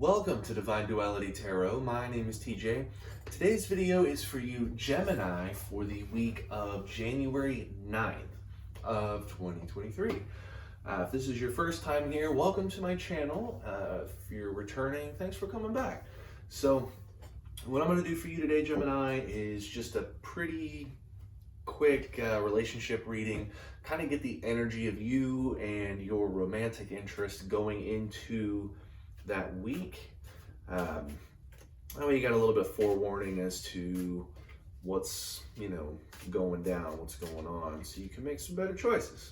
Welcome to Divine Duality Tarot. My name is TJ. Today's video is for you, Gemini, for the week of January 9th of 2023. If this is your first time here, welcome to my channel. If you're returning, thanks for coming back. So what I'm going to do for you today, Gemini, is just a pretty quick relationship reading, kind of get the energy of you and your romantic interest going into that week. That way you got a little bit of forewarning as to what's, going down, what's going on, so you can make some better choices.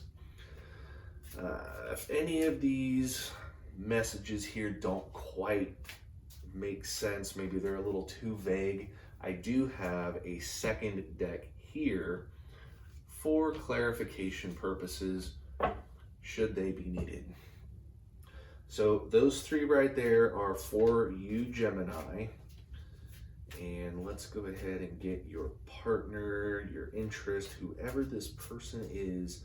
If any of these messages here don't quite make sense, maybe they're a little too vague, I do have a second deck here for clarification purposes, should they be needed. So those three right there are for you, Gemini. And let's go ahead and get your partner, your interest, whoever this person is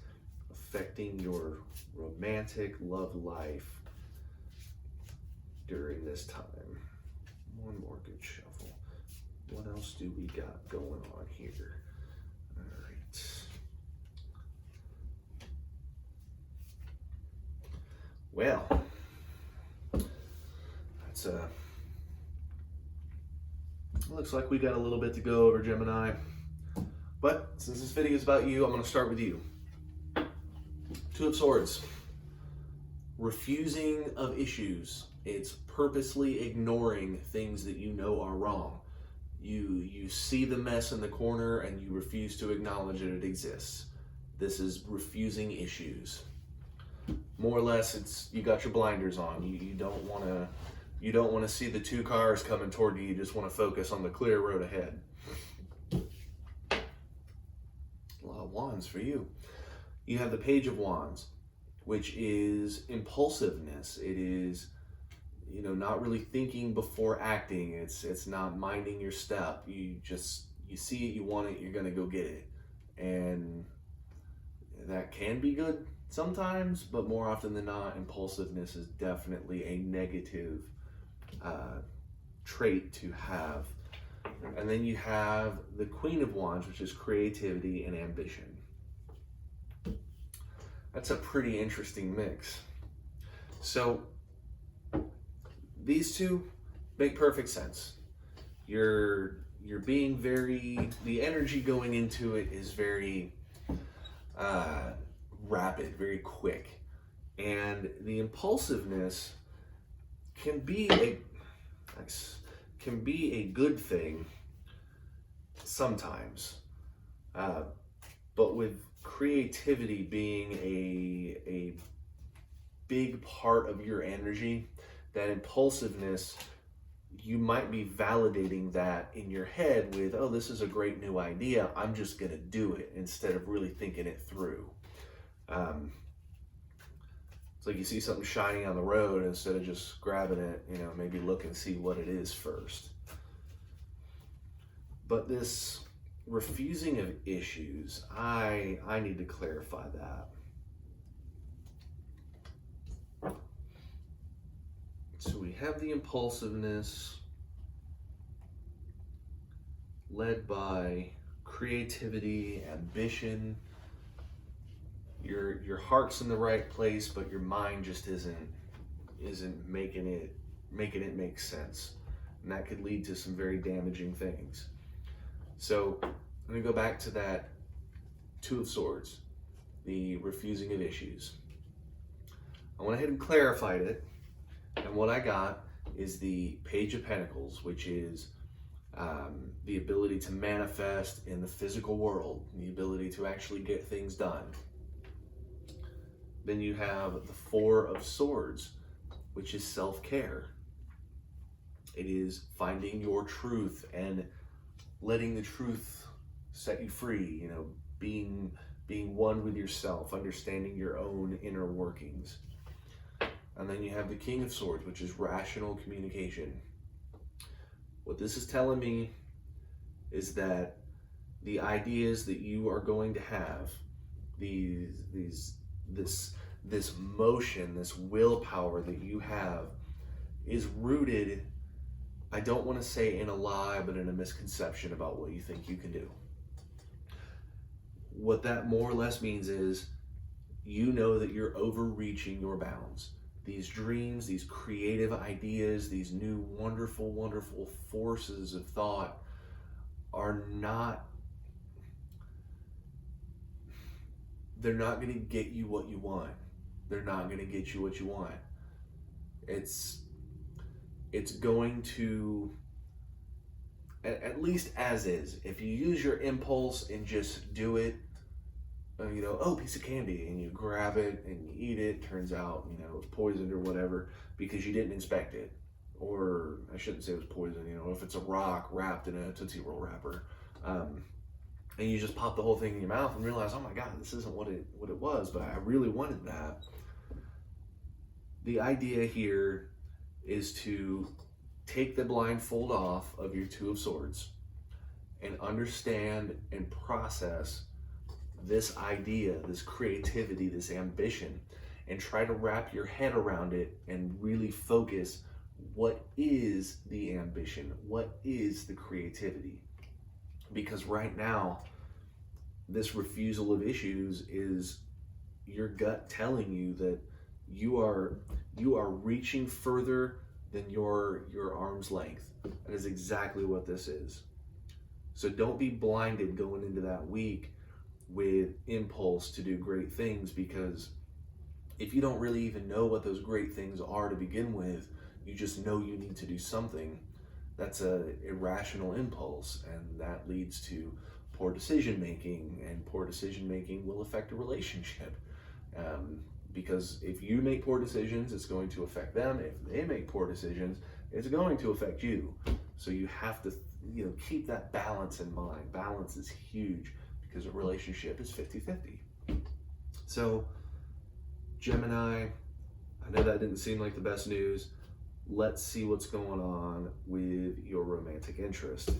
affecting your romantic love life during this time. One more good shuffle. What else do we got going on here? All right. Well, looks like we got a little bit to go over, Gemini. But since this video is about you, I'm going to start with you. Two of Swords. Refusing of issues. It's purposely ignoring things that you know are wrong. You see the mess in the corner and you refuse to acknowledge that it exists. This is refusing issues. More or less, it's you got your blinders on. You don't want to see the two cars coming toward you. You just want to focus on the clear road ahead. A lot of wands for you. You have the Page of Wands, which is impulsiveness. It is, not really thinking before acting. It's not minding your step. You see it, you want it, you're going to go get it. And that can be good sometimes, but more often than not, impulsiveness is definitely a negative trait to have. And then you have the Queen of Wands, which is creativity and ambition. That's a pretty interesting mix. So these two make perfect sense. You're being the energy going into it is very rapid, very quick. And the impulsiveness can be a good thing sometimes, but with creativity being a big part of your energy, that impulsiveness, you might be validating that in your head with, oh, this is a great new idea, I'm just gonna do it, instead of really thinking it through. It's like you see something shiny on the road, instead of just grabbing it, maybe look and see what it is first. But this refusing of issues, I need to clarify that. So we have the impulsiveness led by creativity, ambition. Your heart's in the right place, but your mind just isn't making it make sense. And that could lead to some very damaging things. So I'm going to go back to that Two of Swords, the refusing of issues. I went ahead and clarified it, and what I got is the Page of Pentacles, which is the ability to manifest in the physical world, the ability to actually get things done. Then you have the Four of Swords, which is self-care. It is finding your truth and letting the truth set you free, being one with yourself, understanding your own inner workings. And then you have the King of Swords, which is rational communication. What this is telling me is that the ideas that you are going to have, this motion, this willpower that you have, is rooted, I don't want to say in a lie, but in a misconception about what you think you can do. What that more or less means is you know that you're overreaching your bounds. These dreams, these creative ideas, these new wonderful, wonderful forces of thought are not, they're not going to get you what you want. They're not going to get you what you want. It's going to, at least as is, if you use your impulse and just do it, you know, oh, piece of candy, and you grab it and you eat it, turns out, you know, it's poisoned or whatever because you didn't inspect it. Or I shouldn't say it was poison, you know, if it's a rock wrapped in a Tootsie Roll wrapper, and you just pop the whole thing in your mouth and realize, oh my God, this isn't what it was, but I really wanted that. The idea here is to take the blindfold off of your Two of Swords and understand and process this idea, this creativity, this ambition, and try to wrap your head around it and really focus, what is the ambition? What is the creativity? Because right now, this refusal of issues is your gut telling you that you are reaching further than your arm's length. That is exactly what this is. So don't be blinded going into that week with impulse to do great things, because if you don't really even know what those great things are to begin with, you just know you need to do something, that's an irrational impulse, and that leads to poor decision making, and poor decision making will affect a relationship. Because if you make poor decisions, it's going to affect them. If they make poor decisions, it's going to affect you. So you have to, you know, keep that balance in mind. Balance is huge because a relationship is 50-50. So Gemini, I know that didn't seem like the best news. Let's see what's going on with your romantic interest.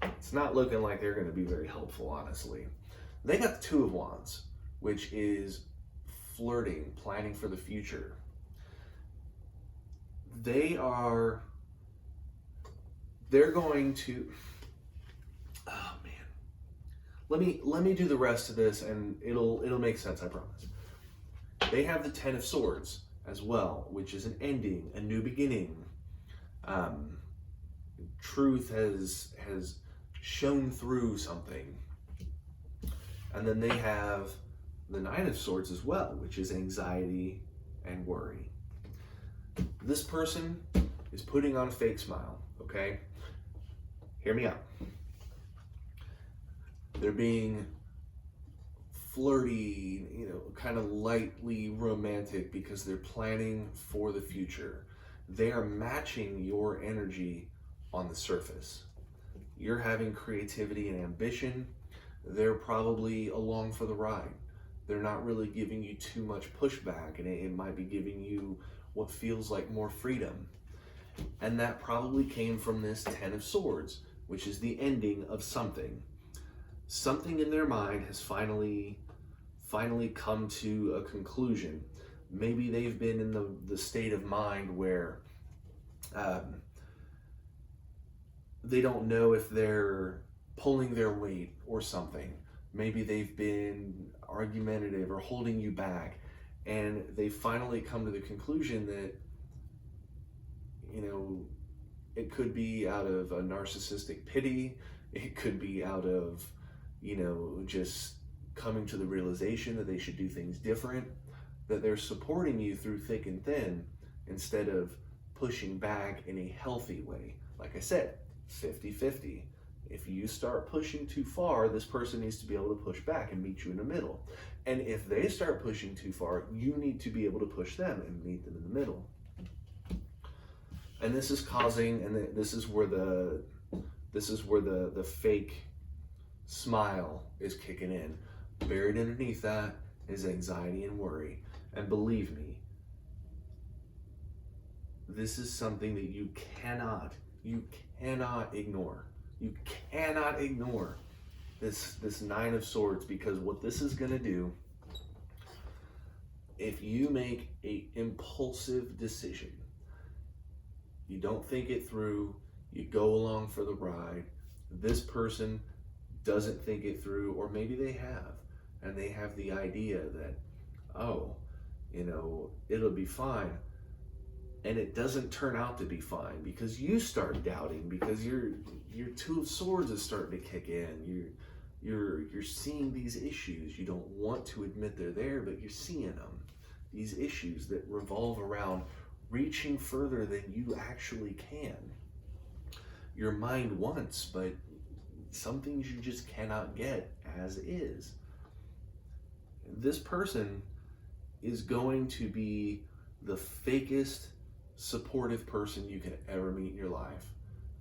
It's not looking like they're going to be very helpful, honestly. They got the Two of Wands, which is flirting, planning for the future. They're going to, oh man. Let me do the rest of this and it'll make sense, I promise. They have the Ten of Swords as well, which is an ending, a new beginning. Truth has shown through something. And then they have the Nine of Swords as well, which is anxiety and worry. This person is putting on a fake smile, okay? Hear me out. They're being flirty, you know, kind of lightly romantic because they're planning for the future. They are matching your energy on the surface. You're having creativity and ambition. They're probably along for the ride. They're not really giving you too much pushback, and it might be giving you what feels like more freedom. And that probably came from this Ten of Swords, which is the ending of something. Something in their mind has finally come to a conclusion. Maybe they've been in the state of mind where they don't know if they're pulling their weight or something. Maybe they've been argumentative or holding you back, and they finally come to the conclusion that, you know, it could be out of a narcissistic pity, it could be out of, you know, just coming to the realization that they should do things different, that they're supporting you through thick and thin instead of pushing back in a healthy way. Like I said, 50-50. If you start pushing too far, this person needs to be able to push back and meet you in the middle. And if they start pushing too far, you need to be able to push them and meet them in the middle. And this is causing, and this is where the fake smile is kicking in. Buried underneath that is anxiety and worry. And believe me, this is something that you cannot ignore. You cannot ignore this Nine of Swords, because what this is going to do, if you make an impulsive decision You don't think it through. You go along for the ride. This person doesn't think it through, or maybe they have, and they have the idea that, oh, you know, it'll be fine. And it doesn't turn out to be fine because you start doubting, because your two of swords is starting to kick in. You're seeing these issues. You don't want to admit they're there, but you're seeing them. These issues that revolve around reaching further than you actually can. Your mind wants, but some things you just cannot get as is. This person is going to be the fakest supportive person you can ever meet in your life.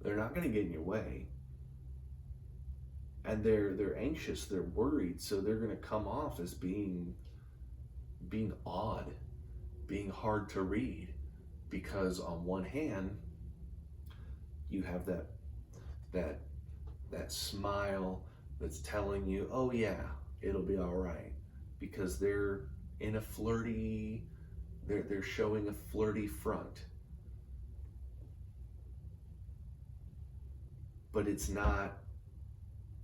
They're not going to get in your way. And they're anxious, they're worried, so they're going to come off as being odd, being hard to read, because on one hand you have that smile that's telling you, oh yeah, it'll be all right, because they're in a flirty, they're showing a flirty front. But it's not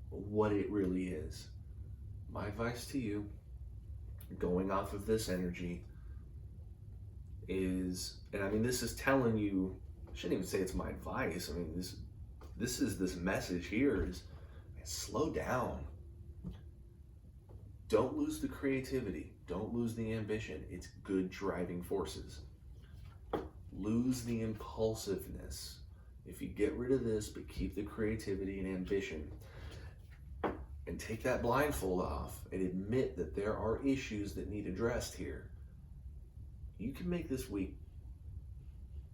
what it really is. My advice to you, going off of this energy, is, and I mean, this is telling you, I shouldn't even say it's my advice. I mean, this message here is, man, slow down. Don't lose the creativity. Don't lose the ambition. It's good driving forces. Lose the impulsiveness. If you get rid of this, but keep the creativity and ambition, and take that blindfold off and admit that there are issues that need addressed here, you can make this week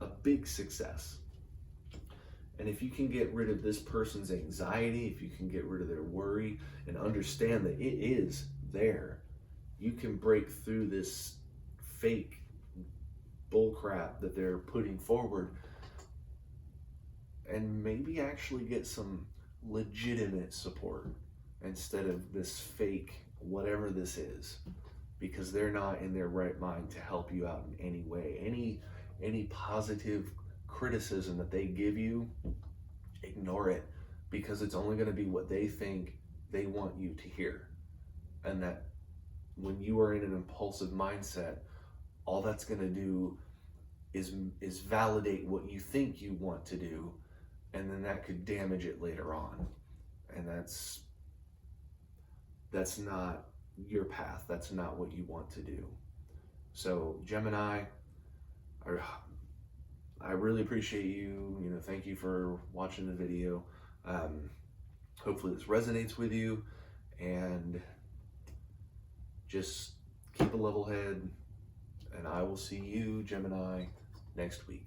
a big success. And if you can get rid of this person's anxiety, if you can get rid of their worry and understand that it is there, you can break through this fake bullcrap that they're putting forward and maybe actually get some legitimate support instead of this fake whatever this is, because they're not in their right mind to help you out in any way. Any positive criticism that they give you, ignore it, because it's only going to be what they think they want you to hear. And that when you are in an impulsive mindset, all that's going to do is validate what you think you want to do, and then that could damage it later on. And that's not your path. That's not what you want to do. So Gemini, I really appreciate you. You know, thank you for watching the video. Hopefully this resonates with you, and just keep a level head, and I will see you, Gemini, next week.